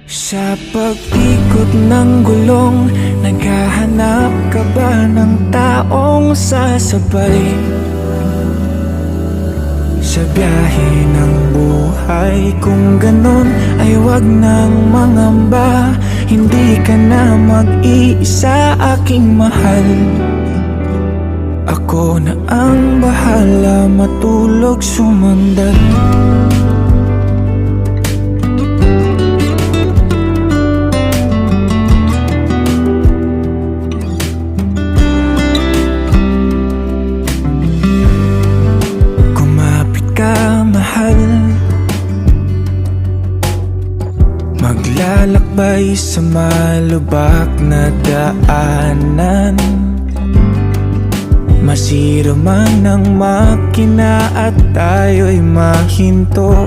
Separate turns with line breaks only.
Sa pag-ikot ng gulong, naghahanap ka ba ng taong sasabay? Sa biyahe ng buhay, kung ganon ay wag nang mangamba. Hindi ka na mag-iisa, aking mahal. Ako na ang bahala, matulog sumandal. Maglalakbay sa malubak na daanan, masira man ang makina at tayo'y mahinto.